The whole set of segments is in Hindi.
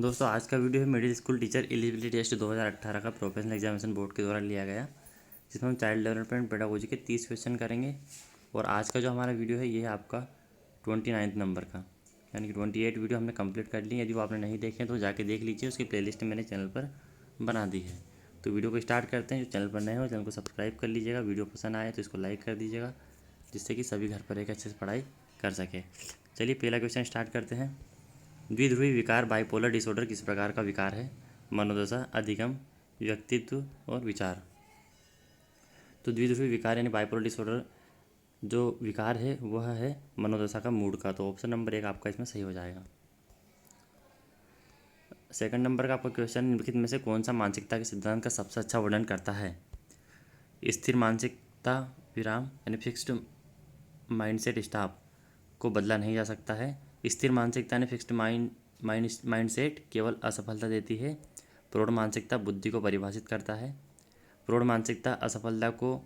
दोस्तों आज का वीडियो है middle school teacher eligibility test 2018 का प्रोफेशनल एग्जामिनेशन बोर्ड के द्वारा लिया गया, जिसमें हम चाइल्ड डेवलपमेंट पेडागोजी के 30 क्वेश्चन करेंगे। और आज का जो हमारा वीडियो है ये है आपका 29 नंबर का, यानी कि 28 वीडियो हमने कंप्लीट कर ली। यदि वो आपने नहीं देखे तो जाके देख लीजिए, उसकी प्लेलिस्ट मैंने चैनल पर बना दी है। तो वीडियो को स्टार्ट करते हैं। जो चैनल पर नए हो चैनल को सब्सक्राइब कर लीजिएगा, वीडियो पसंद आए तो इसको लाइक कर दीजिएगा, जिससे कि सभी घर पर एक अच्छे से पढ़ाई कर सके। चलिए पहला क्वेश्चन स्टार्ट करते हैं। द्विध्रुवी विकार बाइपोलर डिसऑर्डर किस प्रकार का विकार है? मनोदशा, अधिगम, व्यक्तित्व और विचार। तो द्विध्रुवी विकार यानी बाइपोलर डिसऑर्डर जो विकार है वह है मनोदशा का मूड का। तो ऑप्शन नंबर 1 आपका इसमें सही हो जाएगा। सेकंड नंबर का आपका क्वेश्चन, निम्नलिखित में से कौन सा मानसिकता के सिद्धांत का सबसे अच्छा वर्णन करता है? स्थिर मानसिकता विराम यानी फिक्स्ड माइंडसेट स्टाफ को बदला नहीं जा सकता है। स्थिर मानसिकता यानी फिक्स्ड माइंडसेट केवल असफलता देती है। प्रौढ़ मानसिकता बुद्धि को परिभाषित करता है। प्रौढ़ मानसिकता असफलता को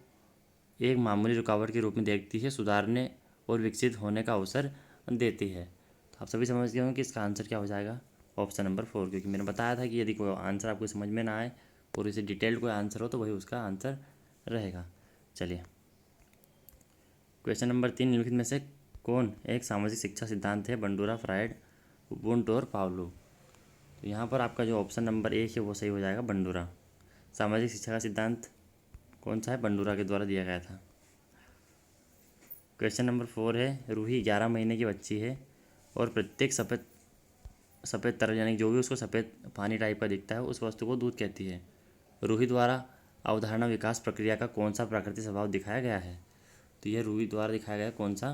एक मामूली रुकावट के रूप में देखती है, सुधारने और विकसित होने का अवसर देती है। तो आप सभी समझ गए होंगे कि इसका आंसर क्या हो जाएगा, ऑप्शन नंबर 4, क्योंकि मैंने बताया था कि यदि कोई आंसर आपको समझ में ना आए और इसे डिटेल्ड कोई आंसर हो तो वही उसका आंसर रहेगा। चलिए क्वेश्चन नंबर 3, निम्नलिखित में से कौन एक सामाजिक शिक्षा सिद्धांत है? बंडूरा, फ्रायड, वुंट और पावलो। तो यहाँ पर आपका जो ऑप्शन नंबर 1 है वो सही हो जाएगा, बंडूरा। सामाजिक शिक्षा का सिद्धांत कौन सा है? बंडूरा के द्वारा दिया गया था। क्वेश्चन नंबर 4 है, रूही 11 महीने की बच्ची है और प्रत्येक सफ़ेद सफ़ेद तरल यानी जो भी उसको सफ़ेद पानी टाइप का दिखता है उस वस्तु को दूध कहती है। रूही द्वारा अवधारणा विकास प्रक्रिया का कौन सा प्राकृतिक स्वभाव दिखाया गया है? तो यह रूही द्वारा दिखाया गया कौन सा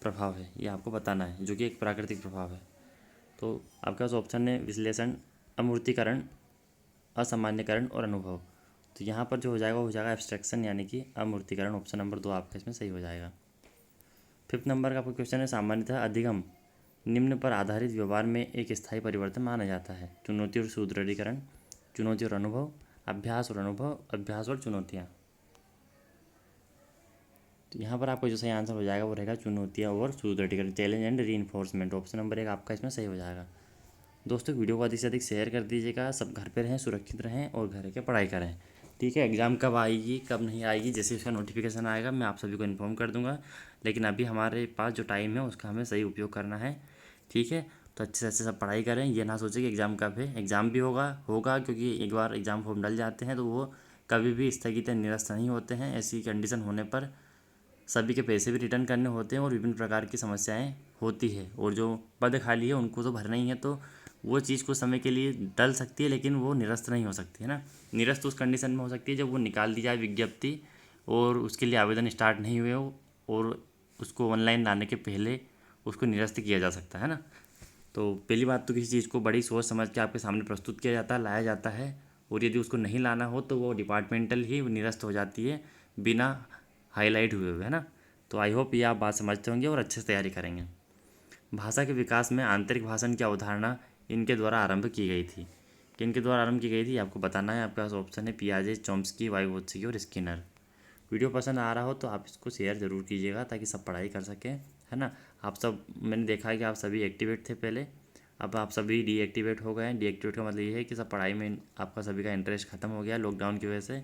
प्रभाव है, ये आपको बताना है, जो कि एक प्राकृतिक प्रभाव है। तो आपके पास ऑप्शन है विश्लेषण, अमूर्तीकरण, असामान्यकरण और अनुभव। तो यहाँ पर जो हो जाएगा वो हो जाएगा एब्स्ट्रैक्शन यानी कि अमूर्तीकरण। ऑप्शन नंबर 2 आपका इसमें सही हो जाएगा। फिफ्थ नंबर का आपका क्वेश्चन है, सामान्यतः अधिगम निम्न पर आधारित व्यवहार में एक स्थायी परिवर्तन माना जाता है? चुनौती और सुदृढ़ीकरण, चुनौती और अनुभव, अभ्यास और अनुभव, अभ्यास और चुनौतियाँ। तो यहाँ पर आपको जो सही आंसर हो जाएगा वो रहेगा चुनौतियाँ और सुदृढ़ीकरण, challenge and reinforcement. Option number 1 आपका इसमें सही हो जाएगा। दोस्तों वीडियो को अधिक से अधिक शेयर कर दीजिएगा। सब घर पे रहें, सुरक्षित रहें और घर के पढ़ाई करें। ठीक है, एग्ज़ाम कब आएगी कब नहीं आएगी जैसे उसका नोटिफिकेशन आएगा मैं आप सभी को इन्फॉर्म कर दूंगा, लेकिन अभी हमारे पास जो टाइम है उसका हमें सही उपयोग करना है। ठीक है, तो अच्छे से अच्छे सब पढ़ाई करें। ये ना सोचें कि एग्ज़ाम कब है, एग्ज़ाम भी होगा होगा क्योंकि एक बार एग्ज़ाम फॉर्म डल जाते हैं तो वो कभी भी स्थगित या निरस्त नहीं होते हैं। ऐसी कंडीशन होने पर सभी के पैसे भी रिटर्न करने होते हैं और विभिन्न प्रकार की समस्याएं होती है, और जो पद खाली है उनको तो भरना ही है। तो वो चीज़ कुछ समय के लिए टल सकती है लेकिन वो निरस्त नहीं हो सकती है ना। निरस्त उस कंडीशन में हो सकती है जब वो निकाल दी जाए विज्ञप्ति और उसके लिए आवेदन स्टार्ट नहीं हुए हो और उसको ऑनलाइन लाने के पहले उसको निरस्त किया जा सकता है ना। तो पहली बात तो किसी चीज़ को बड़ी सोच समझ के आपके सामने प्रस्तुत किया जाता है, लाया जाता है, और यदि उसको नहीं लाना हो तो वो डिपार्टमेंटल ही निरस्त हो जाती है बिना हाईलाइट हुए हुए, है ना। तो आई होप ये आप बात समझते होंगे और अच्छे से तैयारी करेंगे। भाषा के विकास में आंतरिक भाषण की अवधारणा इनके द्वारा आरंभ की गई थी। किनके द्वारा आरंभ की गई थी आपको बताना है। आपके पास ऑप्शन है पियाजे, चॉम्स्की, वाइगोत्स्की और स्किनर। वीडियो पसंद आ रहा हो तो आप इसको शेयर ज़रूर कीजिएगा ताकि सब पढ़ाई कर सकें, है ना। आप सब, मैंने देखा है कि आप सभी एक्टिवेट थे पहले, अब आप सभी डीएक्टिवेट हो गए हैं। डीएक्टिवेट का मतलब ये है कि सब पढ़ाई में आपका सभी का इंटरेस्ट खत्म हो गया लॉकडाउन की वजह से।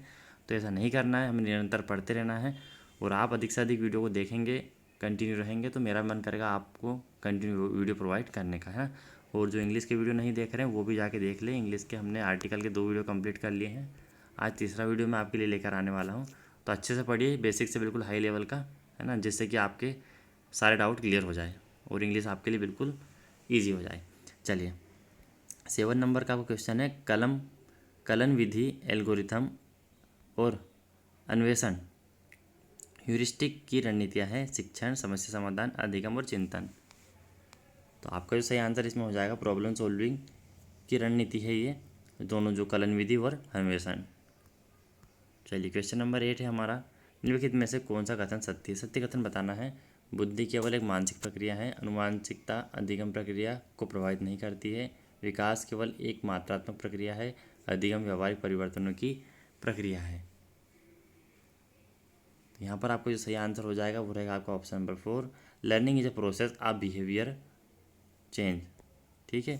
तो ऐसा नहीं करना है, हमें निरंतर पढ़ते रहना है और आप अधिक से अधिक वीडियो को देखेंगे, कंटिन्यू रहेंगे तो मेरा मन करेगा आपको कंटिन्यू वीडियो प्रोवाइड करने का, है। और जो इंग्लिश के वीडियो नहीं देख रहे हैं वो भी जाके देख लें। इंग्लिश के हमने आर्टिकल के 2 वीडियो कंप्लीट कर लिए हैं, आज तीसरा वीडियो मैं आपके लिए लेकर आने वाला हूँ। तो अच्छे से पढ़िए, बेसिक से बिल्कुल हाई लेवल का, है ना, जिससे कि आपके सारे डाउट क्लियर हो जाए और इंग्लिश आपके लिए बिल्कुल ईजी हो जाए। चलिए 7 नंबर का आपका क्वेश्चन है, कलन विधि, एल्गोरिथम और अन्वेषण ह्यूरिस्टिक की रणनीतियाँ हैं? शिक्षण, समस्या समाधान, अधिगम और चिंतन। तो आपका जो सही आंसर इसमें हो जाएगा प्रॉब्लम सॉल्विंग की रणनीति है ये दोनों, जो कलन विधि और अन्वेषण। चलिए क्वेश्चन नंबर 8 है हमारा, निम्नलिखित में से कौन सा कथन सत्य है? सत्य कथन बताना है। बुद्धि केवल एक मानसिक प्रक्रिया है, अनुमानसिकता अधिगम प्रक्रिया को प्रभावित नहीं करती है, विकास केवल एक मात्रात्मक प्रक्रिया है, अधिगम व्यवहारिक परिवर्तनों की प्रक्रिया है। यहाँ पर आपको जो सही आंसर हो जाएगा वो रहेगा आपका option number 4, learning is a process of behaviour change. ठीक है,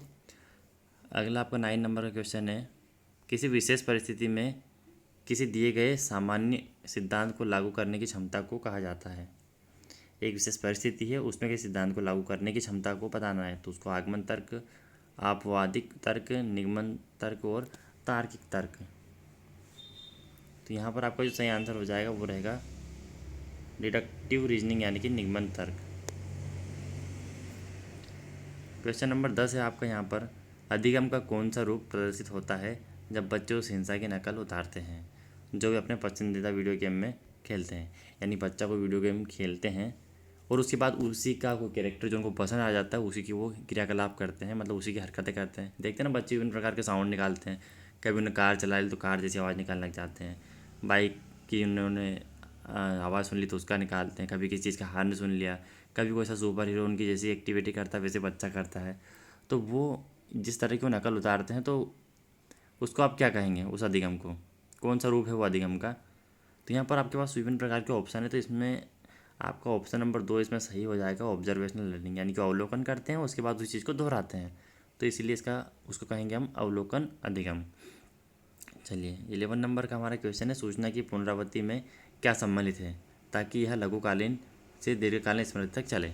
अगला आपका 9 नंबर का क्वेश्चन है, किसी विशेष परिस्थिति में किसी दिए गए सामान्य सिद्धांत को लागू करने की क्षमता को कहा जाता है। एक विशेष परिस्थिति है, उसमें किसी सिद्धांत को लागू करने की क्षमता को बताना है, तो उसको आगमन तर्क, आपवादिक तर्क, निगमन तर्क और तार्किक तर्क। तो यहाँ पर आपका जो सही आंसर हो जाएगा वो रहेगा डिडक्टिव रीजनिंग यानी कि निगमन तर्क। क्वेश्चन नंबर 10 है आपका यहाँ पर, अधिगम का कौन सा रूप प्रदर्शित होता है जब बच्चे उस हिंसा की नकल उतारते हैं जो वे अपने पसंदीदा वीडियो गेम में खेलते हैं। यानी बच्चा को वीडियो गेम खेलते हैं और उसके बाद उसी का कोई कैरेक्टर जो उनको पसंद आ जाता है उसी की वो क्रियाकलाप करते हैं, मतलब उसी की हरकतें करते हैं। देखते हैं ना बच्चे विभिन्न प्रकार के साउंड निकालते हैं, कभी उन्हें कार चला ली तो कार जैसी आवाज़ निकालने लग जाते हैं, बाइक की उन्होंने आवाज़ सुन ली तो उसका निकालते हैं, कभी किसी चीज़ का हॉर्न सुन लिया, कभी कोई ऐसा सुपर हीरो उनकी जैसी एक्टिविटी करता है वैसे बच्चा करता है। तो वो जिस तरह की वो नकल उतारते हैं तो उसको आप क्या कहेंगे, उस अधिगम को कौन सा रूप है वो अधिगम का। तो यहाँ पर आपके पास विभिन्न प्रकार के ऑप्शन है, तो इसमें आपका ऑप्शन नंबर 2 इसमें सही हो जाएगा, ऑब्जर्वेशनल लर्निंग, यानी कि अवलोकन करते हैं उसके बाद उस चीज़ को दोहराते हैं, तो इसीलिए इसका उसको कहेंगे हम अवलोकन अधिगम। चलिए 11 नंबर का हमारा क्वेश्चन है, सूचना की पुनरावृत्ति में क्या सम्मिलित है ताकि यह लघुकालीन से दीर्घकालीन स्मृति तक चले।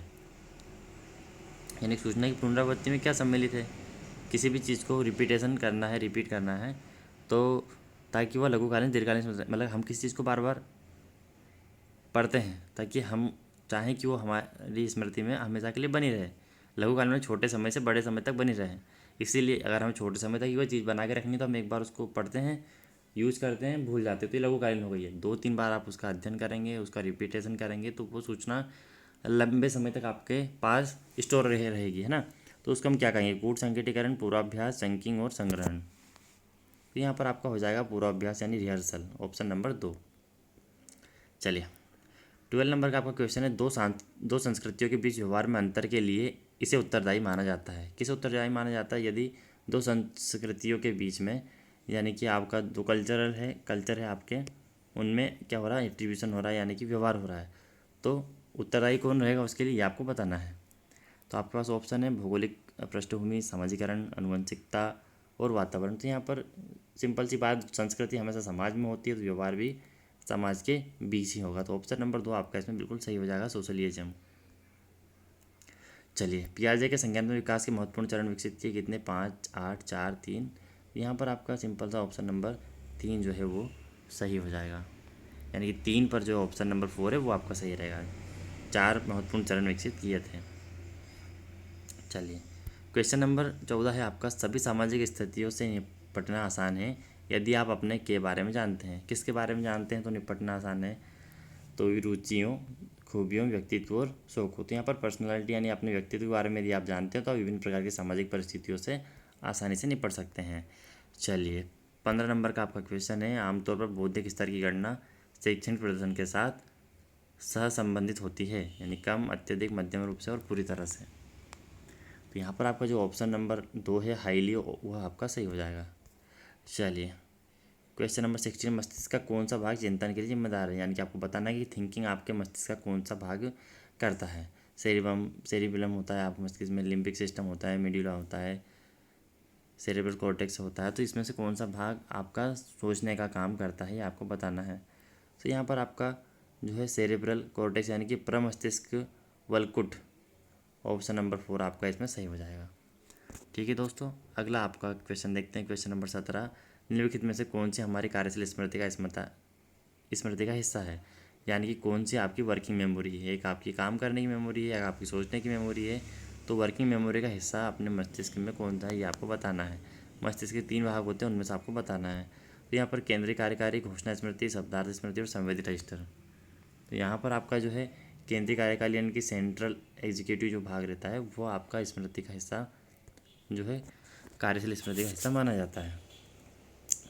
यानी सूचना की पुनरावृत्ति में क्या सम्मिलित है, किसी भी चीज़ को रिपीटेशन करना है, रिपीट करना है, तो ताकि वह लघुकालीन दीर्घकालीन स्मृति, मतलब हम किसी चीज़ को बार बार पढ़ते हैं ताकि हम चाहें कि वो हमारी स्मृति में हमेशा के लिए बनी रहे, लघुकाल में छोटे समय से बड़े समय तक बनी रहे। इसीलिए अगर हमें छोटे समय तक वह चीज़ बना के रखनी तो हम एक बार उसको पढ़ते हैं, यूज करते हैं, भूल जाते हैं, तो ये लघुकालीन हो गई है। 2-3 बार आप उसका अध्ययन करेंगे, उसका रिपीटेशन करेंगे तो वो सूचना लंबे समय तक आपके पास स्टोर रहेगी, है ना। तो उसको हम क्या कहेंगे, कूट संकेटीकरण, पूर्वाभ्यास, चंकिंग और संग्रहण। तो यहाँ पर आपका हो जाएगा पूर्वाभ्यास यानी रिहर्सल, ऑप्शन नंबर 2। चलिए 12 नंबर का आपका क्वेश्चन है, दो संस्कृतियों के बीच व्यवहार में अंतर के लिए इसे उत्तरदायी माना जाता है। किसे उत्तरदायी माना जाता है, यदि दो संस्कृतियों के बीच में, यानी कि आपका दो कल्चर है आपके, उनमें क्या हो रहा है, एट्रीब्यूशन हो रहा है यानी कि व्यवहार हो रहा है, तो उत्तरदायी कौन रहेगा उसके लिए ये आपको बताना है। तो आपके पास ऑप्शन है भौगोलिक पृष्ठभूमि, सामाजिकरण, आनुवंशिकता और वातावरण। तो यहाँ पर सिंपल सी बात, संस्कृति हमेशा समाज में होती है तो व्यवहार भी समाज के बीच ही होगा, तो ऑप्शन नंबर 2 आपका इसमें बिल्कुल सही हो जाएगा, सोशलिज्म। चलिए पियाजे के संज्ञानात्मक विकास के महत्वपूर्ण चरण विकसित किए कितने, 5, 8, 4, 3। यहाँ पर आपका सिंपल सा ऑप्शन नंबर 3 जो है वो सही हो जाएगा, यानी कि 3 पर जो ऑप्शन नंबर 4 है वो आपका सही रहेगा। 4 महत्वपूर्ण चरण विकसित किए थे। चलिए क्वेश्चन नंबर 14 है आपका, सभी सामाजिक स्थितियों से निपटना आसान है यदि आप अपने के बारे में जानते हैं। किसके बारे में जानते हैं तो निपटना आसान है, तो रुचियों, खूबियों, व्यक्तित्व और शौक हो। तो यहाँ पर पर्सनालिटी यानी अपने व्यक्तित्व के बारे में यदि आप जानते हैं तो आप विभिन्न प्रकार की सामाजिक परिस्थितियों से आसानी से निपट सकते हैं। चलिए 15 नंबर का आपका क्वेश्चन है, आमतौर पर बौद्धिक स्तर की गणना शैक्षणिक प्रदर्शन के साथ सहसंबंधित होती है, यानी कम, अत्यधिक, मध्यम रूप से और पूरी तरह से। तो यहाँ पर आपका जो ऑप्शन नंबर 2 है हाईली, वह आपका सही हो जाएगा। चलिए क्वेश्चन नंबर 16, मस्तिष्क का कौन सा भाग चिंतन के लिए जिम्मेदार है, यानी कि आपको बताना है कि थिंकिंग आपके मस्तिष्क का कौन सा भाग करता है। सेरिबेलम होता है आपके मस्तिष्क में, लिम्बिक सिस्टम होता है, मेडुला होता है, सेरेब्रल कॉर्टेक्स होता है, तो इसमें से कौन सा भाग आपका सोचने का काम करता है ये आपको बताना है। तो यहाँ पर आपका जो है सेरेब्रल कॉर्टेक्स यानी कि प्रमस्तिष्क वल्कुट, ऑप्शन नंबर 4 आपका इसमें सही हो जाएगा। ठीक है दोस्तों, अगला आपका क्वेश्चन देखते हैं, क्वेश्चन नंबर 17, निम्नलिखित में से कौन सी हमारी कार्यशील स्मृति का हिस्सा है, यानी कि कौन सी आपकी वर्किंग मेमोरी है। एक आपकी काम करने की मेमोरी है, एक आपकी सोचने की मेमोरी है, तो वर्किंग मेमोरी का हिस्सा अपने मस्तिष्क में कौन सा है ये आपको बताना है। मस्तिष्क के 3 भाग होते हैं, उनमें से आपको बताना है। तो यहाँ पर केंद्रीय कार्यकारी, घोषणा स्मृति, शब्दार्थ स्मृति और संवेदी रजिस्टर। तो यहाँ पर आपका जो है केंद्रीय कार्यकाल यानी कि सेंट्रल एग्जीक्यूटिव जो भाग रहता है वो आपका स्मृति का हिस्सा जो है कार्यशील स्मृति का हिस्सा माना जाता है।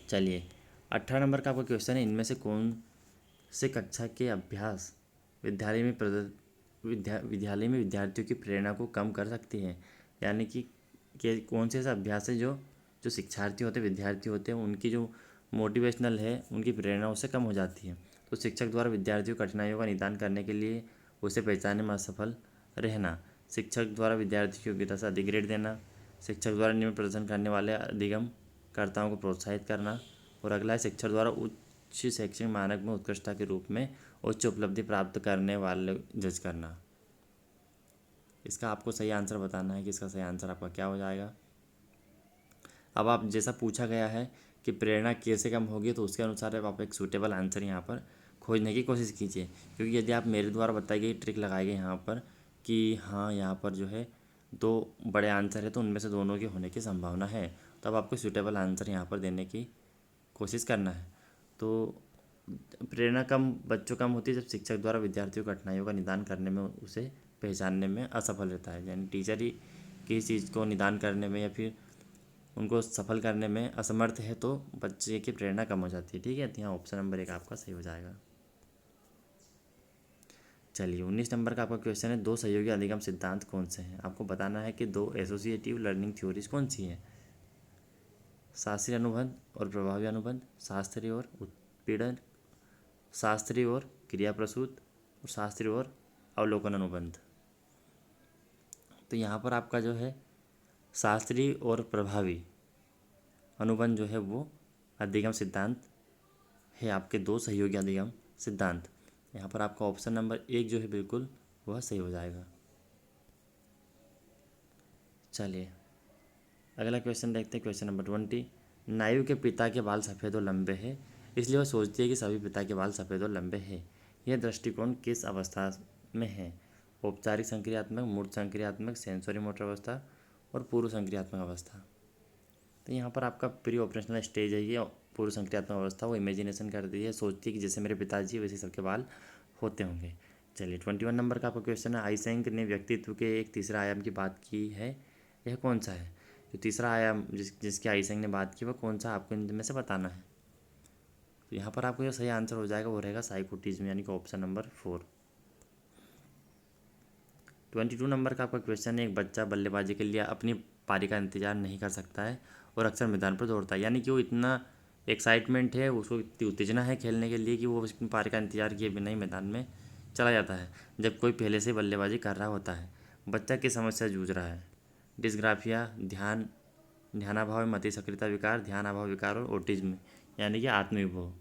चलिए 18 नंबर का आपका क्वेश्चन है, इनमें से कौन से कक्षा के अभ्यास विद्यालय में विद्यार्थियों की प्रेरणा को कम कर सकती है, यानी कि कौन से ऐसा अभ्यास है जो जो शिक्षार्थी होते हैं, विद्यार्थी होते हैं, उनकी जो मोटिवेशनल है, उनकी प्रेरणा उससे कम हो जाती है। तो शिक्षक द्वारा विद्यार्थियों की कठिनाइयों का निदान करने के लिए उसे पहचानने में असफल रहना, शिक्षक द्वारा विद्यार्थी की योग्यता से अधिक ग्रेड देना, शिक्षक द्वारा निम्न प्रदर्शन करने वाले अधिगमकर्ताओं को प्रोत्साहित करना। और अगला है शिक्षक द्वारा उच्च शैक्षणिक मानक में उत्कृष्टता के रूप में उच्च उपलब्धि प्राप्त करने वाले जज करना। इसका आपको सही आंसर बताना है कि इसका सही आंसर आपका क्या हो जाएगा। अब आप जैसा पूछा गया है कि प्रेरणा कैसे कम होगी, तो उसके अनुसार आप एक सूटेबल आंसर यहाँ पर खोजने की कोशिश कीजिए। क्योंकि यदि आप मेरे द्वारा बताई गई ट्रिक लगाएंगे यहाँ पर कि हाँ यहाँ पर जो है दो बड़े आंसर है तो उनमें से दोनों के होने की संभावना है, तो अब आपको सूटेबल आंसर यहाँ पर देने की कोशिश करना है। तो प्रेरणा कम बच्चों कम होती है जब शिक्षक द्वारा विद्यार्थियों को कठिनाइयों का निदान करने में उसे पहचानने में असफल रहता है। यानी टीचर ही किसी चीज़ को निदान करने में या फिर उनको सफल करने में असमर्थ है तो बच्चे की प्रेरणा कम हो जाती है। ठीक है, तो यहाँ ऑप्शन नंबर 1 आपका सही हो जाएगा। चलिए 19 नंबर का आपका क्वेश्चन है, दो सहयोगी अधिगम सिद्धांत कौन से हैं। आपको बताना है कि दो एसोसिएटिव लर्निंग थ्योरीज कौन सी हैं। शास्त्रीय अनुबंध और प्रभावी अनुबंध, शास्त्रीय और उत्पीड़न, शास्त्रीय और क्रिया प्रसूत और शास्त्रीय और अवलोकन अनुबंध। तो यहाँ पर आपका जो है शास्त्रीय और प्रभावी अनुबंध जो है वो अधिगम सिद्धांत है, आपके दो सहयोगी अधिगम सिद्धांत। यहाँ पर आपका ऑप्शन नंबर 1 जो है बिल्कुल वह सही हो जाएगा। चलिए अगला क्वेश्चन देखते हैं, क्वेश्चन नंबर 20। नायु के पिता के बाल सफ़ेद और लंबे हैं, इसलिए वह सोचती है कि सभी पिता के बाल सफ़ेद और लंबे हैं। यह दृष्टिकोण किस अवस्था में है। औपचारिक संक्रियात्मक, मूर्त संक्रियात्मक, सेंसरी मोटर अवस्था और पूर्व संक्रियात्मक अवस्था। तो यहाँ पर आपका प्री ऑपरेशनल स्टेज है ये पूर्व संक्रियात्मक अवस्था। वो इमेजिनेशन कर दी है, सोचती है कि जैसे मेरे पिताजी वैसे सबके बाल होते होंगे। चलिए 21 नंबर का आपका क्वेश्चन है, आइसेंक ने व्यक्तित्व के एक तीसरा आयाम की बात की है, यह कौन सा है। जो तीसरा आयाम जिसके आइसेंक ने बात की वह कौन सा, आपको इनमें से बताना है। तो यहाँ पर आपको जो सही आंसर हो जाएगा वो रहेगा साइकोटिज्म, यानी कि ऑप्शन नंबर 4। 22 नंबर का आपका क्वेश्चन है, एक बच्चा बल्लेबाजी के लिए अपनी पारी का इंतजार नहीं कर सकता है और अक्सर मैदान पर दौड़ता है। यानी कि वो इतना एक्साइटमेंट है, उसको इतनी उत्तेजना है खेलने के लिए कि वो अपनी पारी का इंतजार किए बिना ही मैदान में चला जाता है जब कोई पहले से बल्लेबाजी कर रहा होता है। बच्चा किस समस्या जूझ रहा है। डिस्ग्राफिया, ध्यानाभाव एवं अति सक्रियता विकार, ध्यान अभाव विकार और ओटिज्म यानी कि आत्मविभोग।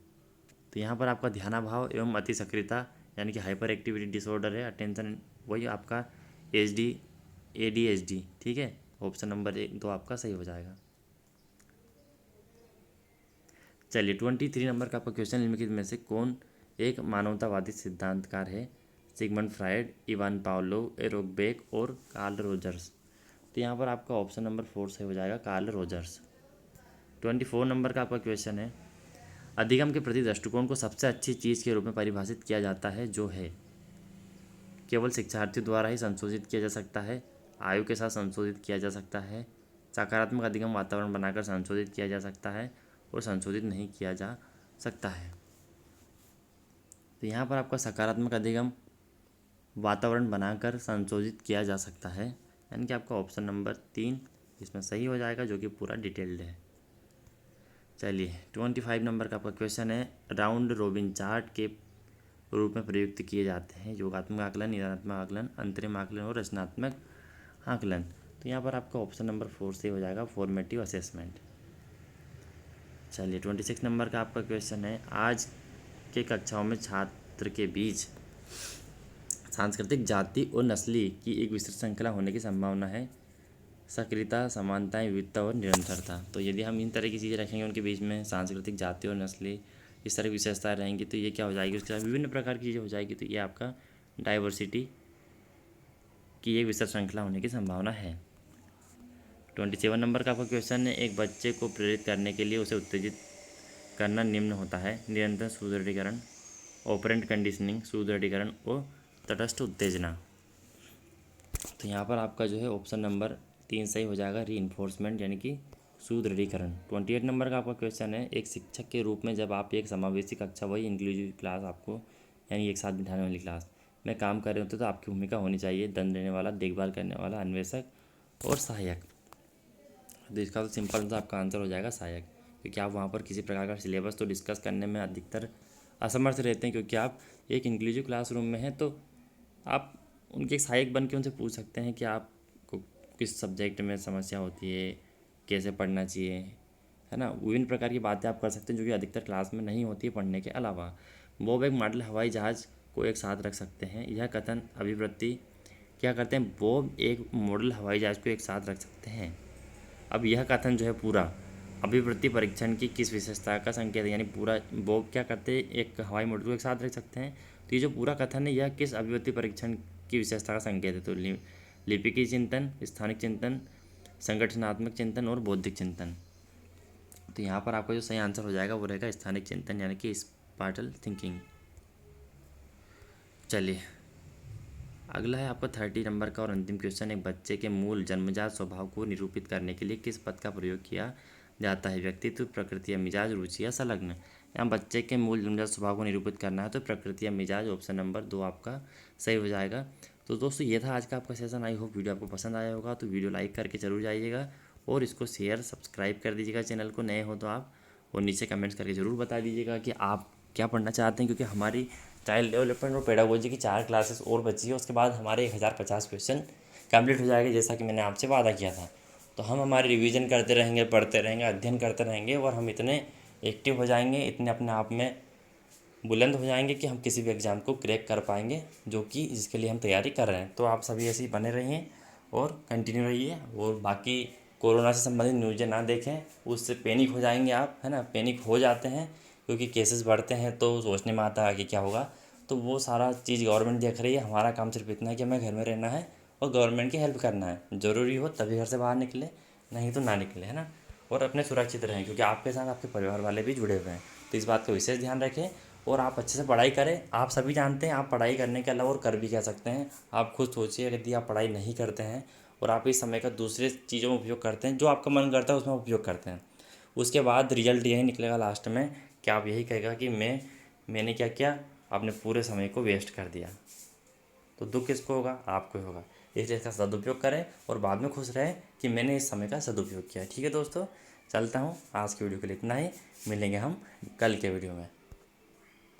तो यहाँ पर आपका ध्यानाभाव एवं अति सक्रियता यानी कि हाइपर एक्टिविटी डिसऑर्डर है, अटेंशन, वही आपका ADHD। ठीक है, ऑप्शन नंबर 2 आपका सही हो जाएगा। चलिए 23 नंबर का आपका क्वेश्चन, निम्नलिखित में से कौन एक मानवतावादी सिद्धांतकार है। Sigmund Freud, Ivan Pavlov, Aaron Beck और कार्ल रोजर्स। तो यहाँ पर आपका ऑप्शन नंबर 4 सही हो जाएगा, कार्ल रोजर्स। 24 नंबर का आपका क्वेश्चन है, अधिगम के प्रति दृष्टिकोण को सबसे अच्छी चीज़ के रूप में परिभाषित किया जाता है जो है। केवल शिक्षार्थियों द्वारा ही संशोधित किया जा सकता है, आयु के साथ संशोधित किया जा सकता है, सकारात्मक अधिगम वातावरण बनाकर संशोधित किया जा सकता है और संशोधित नहीं किया जा सकता है। तो यहाँ पर आपका सकारात्मक अधिगम वातावरण बनाकर संशोधित किया जा सकता है, यानी कि आपका ऑप्शन नंबर 3 इसमें सही हो जाएगा, जो कि पूरा डिटेल्ड है। चलिए 25 नंबर का आपका क्वेश्चन है, राउंड रोबिन चार्ट के रूप में प्रयुक्त किए जाते हैं योगात्मक आकलन, निदानात्मक आकलन, अंतरिम आकलन और रचनात्मक आकलन। तो यहाँ पर आपका ऑप्शन नंबर 4 से हो जाएगा, फॉर्मेटिव असेसमेंट। चलिए 26 नंबर का आपका क्वेश्चन है, आज के कक्षाओं में छात्र के बीच सांस्कृतिक, जाति और नस्ली की एक विस्तृत श्रृंखला होने की संभावना है। सक्रियता, समानताएं, विविधता और निरंतरता। तो यदि हम इन तरह की चीज़ें रखेंगे उनके बीच में, सांस्कृतिक, जाति और नस्ली इस तरह की विशेषताएं रहेंगी, तो ये क्या हो जाएगी, उसके साथ विभिन्न प्रकार की चीज़ें हो जाएगी, तो ये आपका डाइवर्सिटी की एक विस्तृत श्रृंखला होने की संभावना है। 27 नंबर का आपका क्वेश्चन है, एक बच्चे को प्रेरित करने के लिए उसे उत्तेजित करना निम्न होता है, निरंतर सुदृढ़ीकरण, ऑपरेंट कंडीशनिंग, सुदृढ़ीकरण और तटस्थ उत्तेजना। तो यहाँ पर आपका जो है ऑप्शन नंबर 3 सही हो जाएगा, रीइंफोर्समेंट यानी कि सुदृढ़ीकरण। 28 नंबर का आपका क्वेश्चन है, एक शिक्षक के रूप में जब आप एक समावेशी कक्षा, वही इंक्लूसिव क्लास आपको यानी एक साथ बिठाने वाली क्लास में काम कर रहे होते तो आपकी भूमिका होनी चाहिए दंड देने वाला, देखभाल करने वाला, अन्वेषक और सहायक। तो इसका तो सिंपल सा आपका आंसर हो जाएगा सहायक, क्योंकि आप वहाँ पर किसी प्रकार का सिलेबस तो डिस्कस करने में अधिकतर असमर्थ रहते हैं, क्योंकि आप एक इंक्लूसिव क्लासरूम में हैं। तो आप उनके एक सहायक बन के उनसे पूछ सकते हैं कि आपको किस सब्जेक्ट में समस्या होती है, कैसे पढ़ना चाहिए, है ना। विभिन्न प्रकार की बातें आप कर सकते हैं जो कि अधिकतर क्लास में नहीं होती है पढ़ने के अलावा। बॉब एक मॉडल हवाई जहाज़ को एक साथ रख सकते हैं। यह कथन अभिवृत्ति क्या करते हैं, बॉब एक मॉडल हवाई जहाज़ को एक साथ रख सकते हैं। अब यह कथन जो है पूरा अभिवृत्ति परीक्षण की किस विशेषता का संकेत है, यानी पूरा बॉब क्या करते हैं, एक हवाई मॉडल को एक साथ रख सकते हैं। तो ये जो पूरा कथन है यह किस अभिवृत्ति परीक्षण की विशेषता का संकेत है, तो लिपिकी चिंतन, स्थानिक चिंतन, संगठनात्मक चिंतन और बौद्धिक चिंतन। तो यहाँ पर आपका जो सही आंसर हो जाएगा वो रहेगा स्थानिक चिंतन, यानी कि स्पार्टल थिंकिंग। चलिए अगला है आपका 30 नंबर का और अंतिम क्वेश्चन। एक बच्चे के मूल जन्मजात स्वभाव को निरूपित करने के लिए किस पद का प्रयोग किया जाता है, व्यक्तित्व, प्रकृति या मिजाज, रुचि या संलग्न। यहाँ बच्चे के मूल जन्मजात स्वभाव को निरूपित करना है तो प्रकृति या मिजाज, ऑप्शन नंबर 2 आपका सही हो जाएगा। तो दोस्तों ये था आज का आपका सेशन। आई होप वीडियो आपको पसंद आया होगा, तो वीडियो लाइक करके जरूर जाइएगा और इसको शेयर सब्सक्राइब कर दीजिएगा चैनल को, नए हो तो आप, और नीचे कमेंट्स करके ज़रूर बता दीजिएगा कि आप क्या पढ़ना चाहते हैं, क्योंकि हमारी चाइल्ड डेवलपमेंट और पेडागोजी की 4 क्लासेस और बची है। उसके बाद हमारे 1050 क्वेश्चन कंप्लीट हो जाएंगे, जैसा कि मैंने आपसे वादा किया था। तो हम हमारी रिवीजन करते रहेंगे, पढ़ते रहेंगे, अध्ययन करते रहेंगे और हम इतने एक्टिव हो जाएंगे, इतने अपने आप में बुलंद हो जाएंगे कि हम किसी भी एग्ज़ाम को क्रैक कर पाएंगे, जो कि जिसके लिए हम तैयारी कर रहे हैं। तो आप सभी ऐसे ही बने रहिए और कंटिन्यू रहिए, और बाकी कोरोना से संबंधित न्यूज़ें ना देखें, उससे पैनिक हो जाएंगे आप, है ना। पैनिक हो जाते हैं क्योंकि केसेस बढ़ते हैं तो सोचने में आता है कि क्या होगा। तो वो सारा चीज़ गवर्नमेंट देख रही है, हमारा काम सिर्फ इतना है कि हमें घर में रहना है और गवर्नमेंट की हेल्प करना है। ज़रूरी हो तभी घर से बाहर निकले, नहीं तो ना निकले, है ना। और अपने सुरक्षित रहें, क्योंकि आपके साथ आपके परिवार वाले भी जुड़े हुए हैं। तो इस बात का विशेष ध्यान रखें और आप अच्छे से पढ़ाई करें। आप सभी जानते हैं आप पढ़ाई करने के अलावा और कर भी क्या सकते हैं। आप खुद सोचिए, यदि आप पढ़ाई नहीं करते हैं और आप इस समय का दूसरे चीज़ों में उपयोग करते हैं, जो आपका मन करता है उसमें उपयोग करते हैं, उसके बाद रिजल्ट यही निकलेगा लास्ट में कि आप यही कहेगा कि मैंने क्या किया, आपने पूरे समय को वेस्ट कर दिया। तो दुख किसको होगा, आपको ही होगा। इसलिए इसका सदुपयोग करें और बाद में खुश रहें कि मैंने इस समय का सदुपयोग किया। ठीक है दोस्तों, चलता हूँ। आज की वीडियो के लिए इतना ही, मिलेंगे हम कल के वीडियो में।